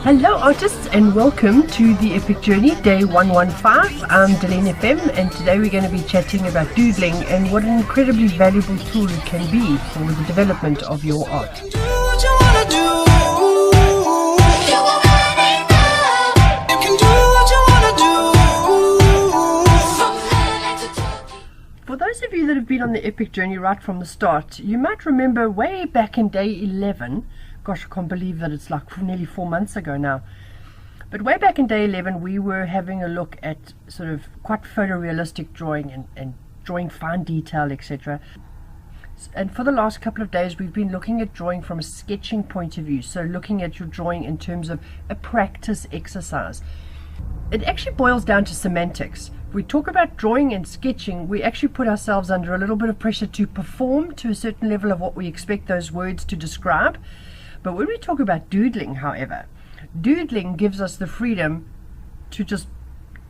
Hello artists and welcome to the Epic Journey, day 115. I'm Dalene FM and today we're going to be chatting about doodling and what an incredibly valuable tool it can be for the development of your art. For those of you that have been on the Epic Journey right from the start, you might remember way back in day 11. Gosh, I can't believe that it's like nearly 4 months ago now. But way back in day 11, we were having a look at sort of quite photorealistic drawing and drawing fine detail, etc. And for the last couple of days, we've been looking at drawing from a sketching point of view. So looking at your drawing in terms of a practice exercise. It actually boils down to semantics. If we talk about drawing and sketching, we actually put ourselves under a little bit of pressure to perform to a certain level of what we expect those words to describe. But when we talk about doodling, however, doodling gives us the freedom to just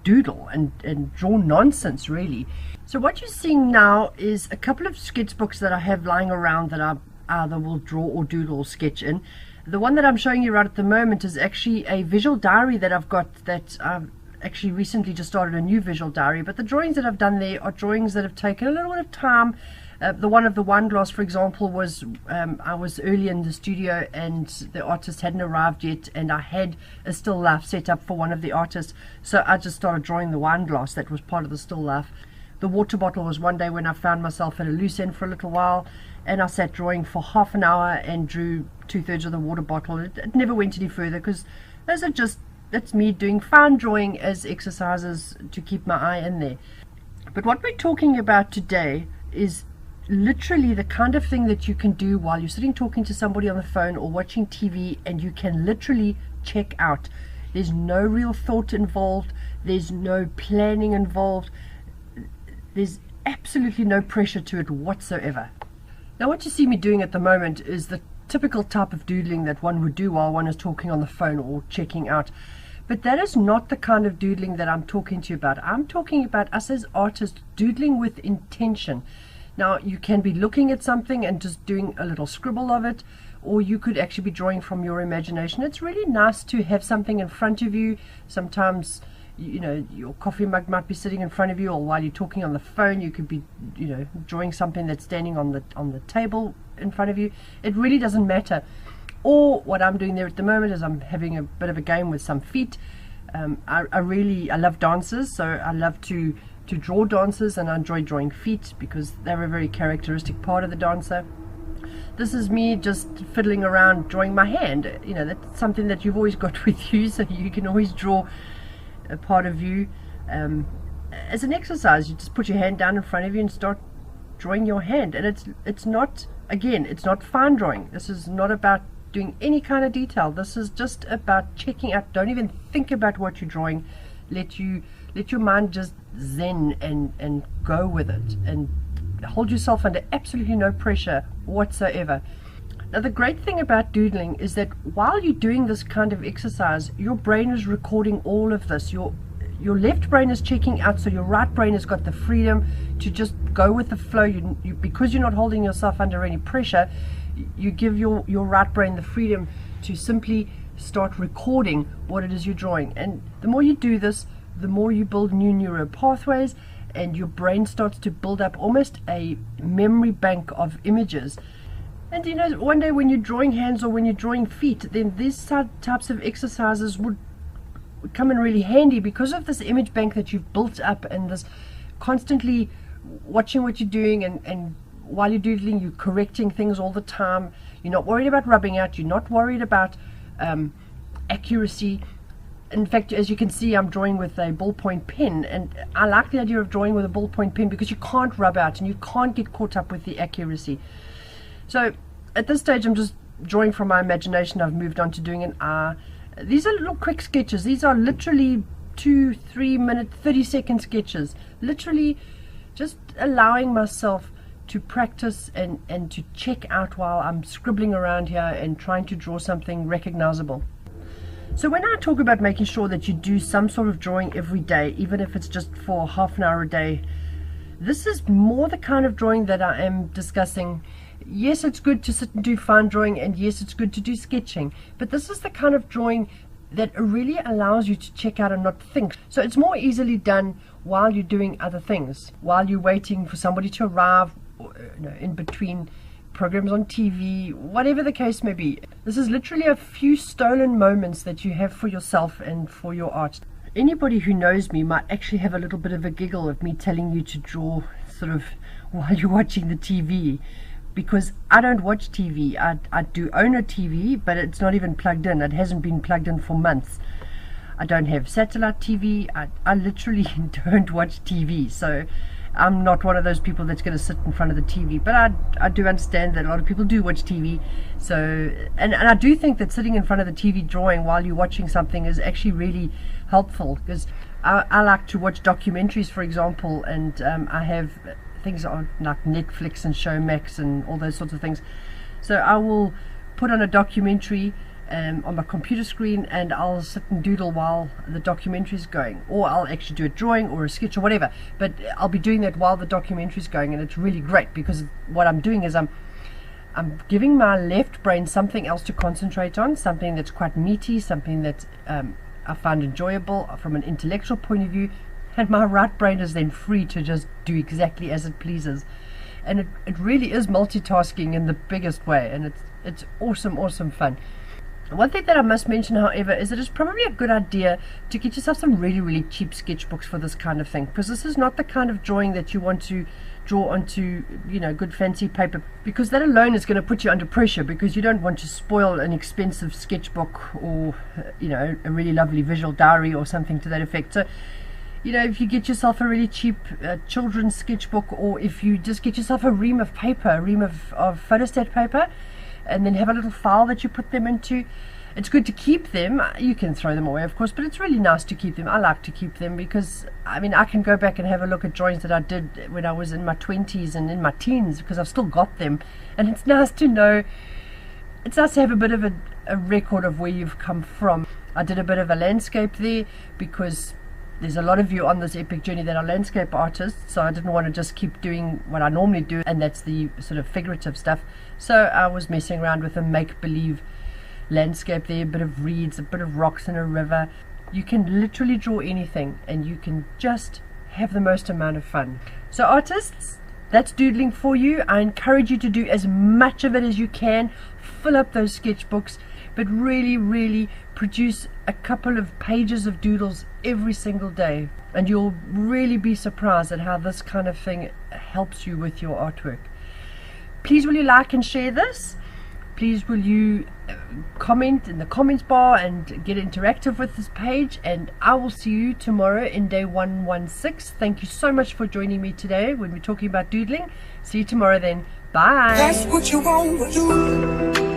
doodle and draw nonsense, really. So what you're seeing now is a couple of sketchbooks that I have lying around that I either will draw or doodle or sketch in. The one that I'm showing you right at the moment is actually a visual diary that I've got that I've actually recently just started a new visual diary. But the drawings that I've done there are drawings that have taken a little bit of time. The one of the wine glass, for example, was I was early in the studio and the artist hadn't arrived yet, and I had a still life set up for one of the artists, so I just started drawing the wine glass that was part of the still life. The water bottle was one day when I found myself at a loose end for a little while, and I sat drawing for half an hour and drew 2/3 of the water bottle. It never went any further because those are just, that's me doing fine drawing as exercises to keep my eye in there. But what we're talking about today is literally the kind of thing that you can do while you're sitting talking to somebody on the phone or watching TV, and you can literally check out. There's no real thought involved, there's no planning involved, there's absolutely no pressure to it whatsoever. Now what you see me doing at the moment is the typical type of doodling that one would do while one is talking on the phone or checking out. But that is not the kind of doodling that I'm talking to you about. I'm talking about us as artists doodling with intention. Now, you can be looking at something and just doing a little scribble of it, or you could actually be drawing from your imagination. It's really nice to have something in front of you. Sometimes, you know, your coffee mug might be sitting in front of you, or while you're talking on the phone, you could be, you know, drawing something that's standing on the table in front of you. It really doesn't matter. Or what I'm doing there at the moment is I'm having a bit of a game with some feet. I love dancers, so I love to draw dancers, and I enjoy drawing feet because they're a very characteristic part of the dancer. This is me just fiddling around drawing my hand. You know, that's something that you've always got with you, so you can always draw a part of you as an exercise. You just put your hand down in front of you and start drawing your hand, and it's not, again, it's not fine drawing. This is not about doing any kind of detail. This is just about checking out. Don't even think about what you're drawing. Let your mind just zen and go with it, and hold yourself under absolutely no pressure whatsoever. Now the great thing about doodling is that while you're doing this kind of exercise, your brain is recording all of this. Your left brain is checking out, so your right brain has got the freedom to just go with the flow. Because you're not holding yourself under any pressure, you give your right brain the freedom to simply start recording what it is you're drawing. And the more you do this, the more you build new neural pathways, and your brain starts to build up almost a memory bank of images. And you know, one day when you're drawing hands or when you're drawing feet, then these types of exercises would come in really handy because of this image bank that you've built up, and this constantly watching what you're doing, and while you're doodling, you're correcting things all the time. You're not worried about rubbing out, you're not worried about accuracy. In fact, as you can see, I'm drawing with a ballpoint pen, and I like the idea of drawing with a ballpoint pen because you can't rub out and you can't get caught up with the accuracy. So at this stage, I'm just drawing from my imagination. I've moved on to doing an eye. These are little quick sketches. These are literally 2-3 minute 30-second sketches, literally just allowing myself to practice and to check out while I'm scribbling around here and trying to draw something recognizable. So when I talk about making sure that you do some sort of drawing every day, even if it's just for half an hour a day, this is more the kind of drawing that I am discussing. Yes, it's good to sit and do fine drawing, and yes, it's good to do sketching, but this is the kind of drawing that really allows you to check out and not think. So it's more easily done while you're doing other things, while you're waiting for somebody to arrive, or, in between programs on TV, whatever the case may be. This is literally a few stolen moments that you have for yourself and for your art. Anybody who knows me might actually have a little bit of a giggle at me telling you to draw sort of while you're watching the TV, because I don't watch TV. I do own a TV, but it's not even plugged in. It hasn't been plugged in for months. I don't have satellite TV. I literally don't watch TV, so I'm not one of those people that's going to sit in front of the TV. But I do understand that a lot of people do watch TV. So, and I do think that sitting in front of the TV drawing while you're watching something is actually really helpful, because I like to watch documentaries, for example, and I have things on like Netflix and Showmax and all those sorts of things. So I will put on a documentary on my computer screen, and I'll sit and doodle while the documentary is going, or I'll actually do a drawing or a sketch or whatever, but I'll be doing that while the documentary is going, and it's really great because what I'm doing is I'm giving my left brain something else to concentrate on, something that's quite meaty, something that I find enjoyable from an intellectual point of view, and my right brain is then free to just do exactly as it pleases. And it really is multitasking in the biggest way, and it's awesome fun. One thing that I must mention, however, is that it's probably a good idea to get yourself some really cheap sketchbooks for this kind of thing, because this is not the kind of drawing that you want to draw onto, good fancy paper, because that alone is going to put you under pressure, because you don't want to spoil an expensive sketchbook or a really lovely visual diary or something to that effect. So if you get yourself a really cheap children's sketchbook, or if you just get yourself a ream of paper, a ream of photostat paper, and then have a little file that you put them into, it's good to keep them. You can throw them away, of course, but it's really nice to keep them. I like to keep them because, I can go back and have a look at drawings that I did when I was in my 20s and in my teens, because I've still got them, and it's nice to know, it's nice to have a bit of a record of where you've come from. I did a bit of a landscape there because there's a lot of you on this epic journey that are landscape artists, so I didn't want to just keep doing what I normally do, and that's the sort of figurative stuff. So I was messing around with a make-believe landscape there, a bit of reeds, a bit of rocks and a river. You can literally draw anything, and you can just have the most amount of fun. So artists, that's doodling for you. I encourage you to do as much of it as you can. Fill up those sketchbooks, but really produce a couple of pages of doodles every single day, and you'll really be surprised at how this kind of thing helps you with your artwork. Please will you like and share this? Please will you comment in the comments bar and get interactive with this page, and I will see you tomorrow in day 116. Thank you so much for joining me today when we're talking about doodling. See you tomorrow then. Bye. That's what you want to do.